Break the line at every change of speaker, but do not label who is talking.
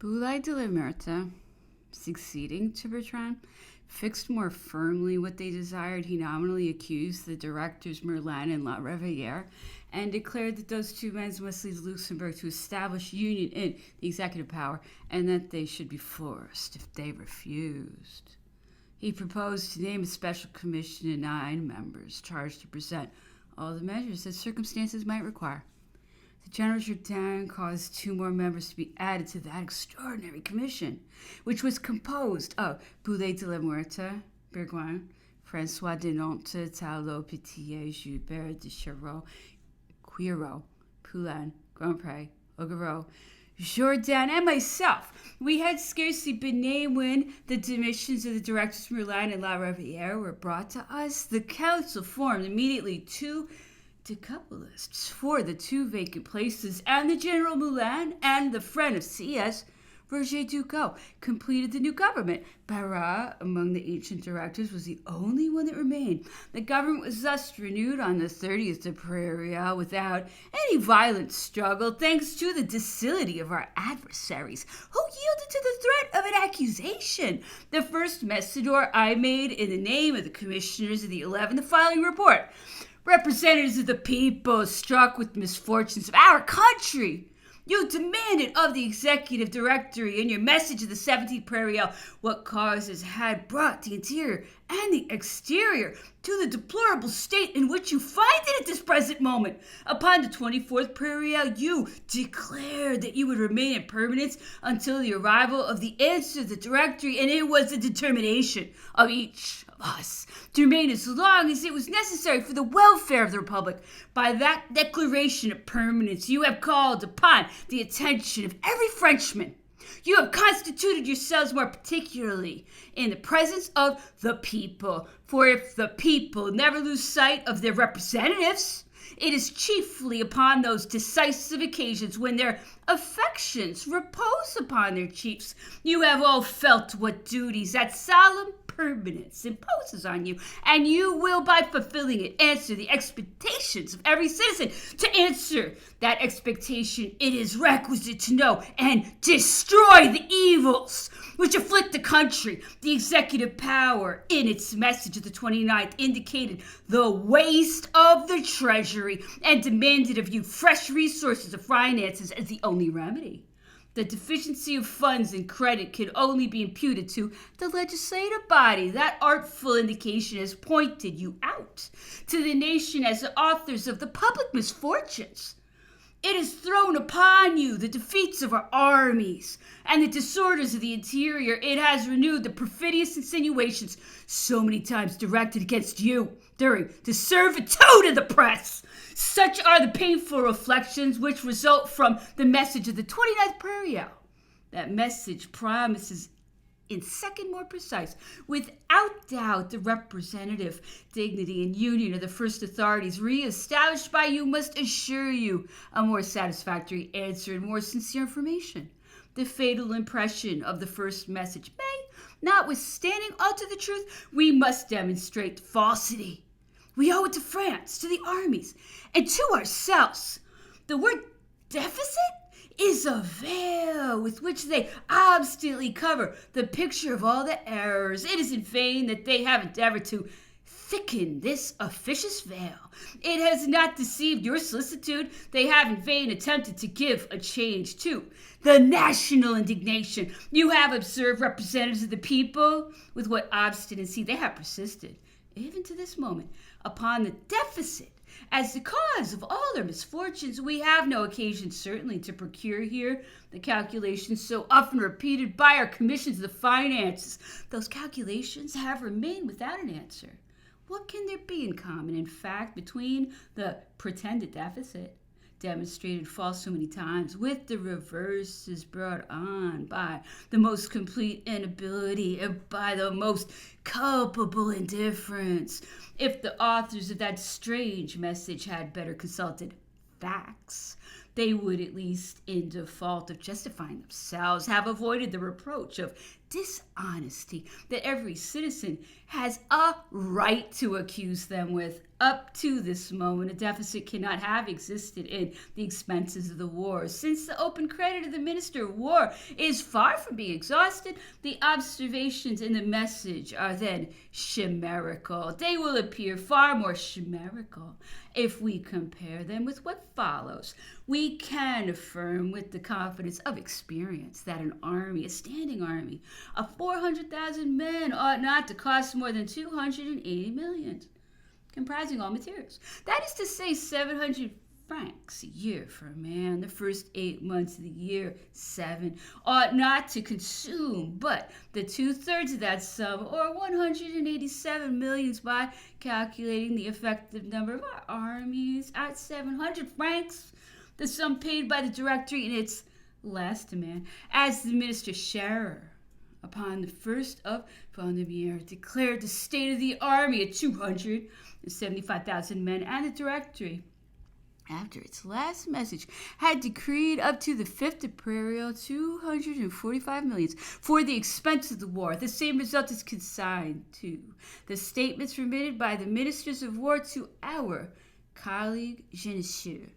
Boulay de la Muerte, succeeding to Bertrand, fixed more firmly what they desired. He nominally accused the directors Merlin and La Riviere and declared that those two men must leave Luxembourg to establish union in the executive power and that they should be forced if they refused. He proposed to name a special commission of 9 members charged to present all the measures that circumstances might require. The General Jourdain caused 2 more members to be added to that extraordinary commission, which was composed of Boulay de la Muerte, Bergouin, François de Nantes, Talot, Petier, Joubert de Charot, Quirot, Poulain, Grandpré, Augereau, Jourdain, and myself. We had scarcely been named when the demissions of the directors Merlin and La Riviere were brought to us. The council formed immediately 2 decuplists for the 2 vacant places, and the General Moulin and the friend of C.S., Roger Ducos, completed the new government. Barras, among the ancient directors, was the only one that remained. The government was thus renewed on the 30th of Prairial without any violent struggle, thanks to the docility of our adversaries, who yielded to the threat of an accusation. The first messidor I made in the name of the commissioners of the 11 the following report. Representatives of the people struck with the misfortunes of our country, you demanded of the executive directory in your message of the 17th Prairial what causes had brought the interior and the exterior to the deplorable state in which you find it at this present moment. Upon the 24th Prairial, you declared that you would remain in permanence until the arrival of the answer of the directory, and it was the determination of each us to remain as long as it was necessary for the welfare of the Republic. By that declaration of permanence, you have called upon the attention of every Frenchman. You have constituted yourselves more particularly in the presence of the people. For if the people never lose sight of their representatives, it is chiefly upon those decisive occasions when their affections repose upon their chiefs. You have all felt what duties that solemn permanence imposes on you, and you will, by fulfilling it, answer the expectations of every citizen. To answer that expectation, it is requisite to know and destroy the evils which afflict the country. The executive power, in its message of the 29th, indicated the waste of the treasury and demanded of you fresh resources of finances as the only remedy. The deficiency of funds and credit can only be imputed to the legislative body. That artful indication has pointed you out to the nation as the authors of the public misfortunes. It has thrown upon you the defeats of our armies and the disorders of the interior. It has renewed the perfidious insinuations so many times directed against you during the servitude of the press. Such are the painful reflections which result from the message of the 29th Prairial. That message promises in second more precise, without doubt, the representative dignity and union of the first authorities re-established by you must assure you a more satisfactory answer and more sincere information. The fatal impression of the first message may, notwithstanding, alter the truth. We must demonstrate falsity. We owe it to France, to the armies, and to ourselves. The word deficit is a veil with which they obstinately cover the picture of all the errors. It is in vain that they have endeavored to thicken this officious veil. It has not deceived your solicitude. They have in vain attempted to give a change to the national indignation. You have observed representatives of the people with what obstinacy they have persisted, even to this moment, upon the deficit as the cause of all their misfortunes. We have no occasion certainly to procure here the calculations so often repeated by our commissions of the finances. Those calculations have remained without an answer. What can there be in common, in fact, between the pretended deficit, demonstrated false so many times, with the reverses brought on by the most complete inability and by the most culpable indifference? If the authors of that strange message had better consulted facts, they would, at least in default of justifying themselves, have avoided the reproach of dishonesty that every citizen has a right to accuse them with. Up to this moment, a deficit cannot have existed in the expenses of the war. Since the open credit of the Minister of War is far from being exhausted, the observations in the message are then chimerical. They will appear far more chimerical if we compare them with what follows. We can affirm with the confidence of experience that an army, a standing army of 400,000 men, ought not to cost more than 280 million. Comprising all materials. That is to say, 700 francs a year for a man. The first 8 months of the year, 7, ought not to consume but the 2/3 of that sum, or 187 millions, by calculating the effective number of our armies at 700 francs, the sum paid by the Directory in its last demand, as the Minister Scherer, upon the 1st of Vendemiaire, declared the state of the army at 275,000 men, and the Directory, after its last message, had decreed up to the 5th of April 245 millions for the expense of the war. The same result is consigned to the statements remitted by the Ministers of War to our colleague Genesieux.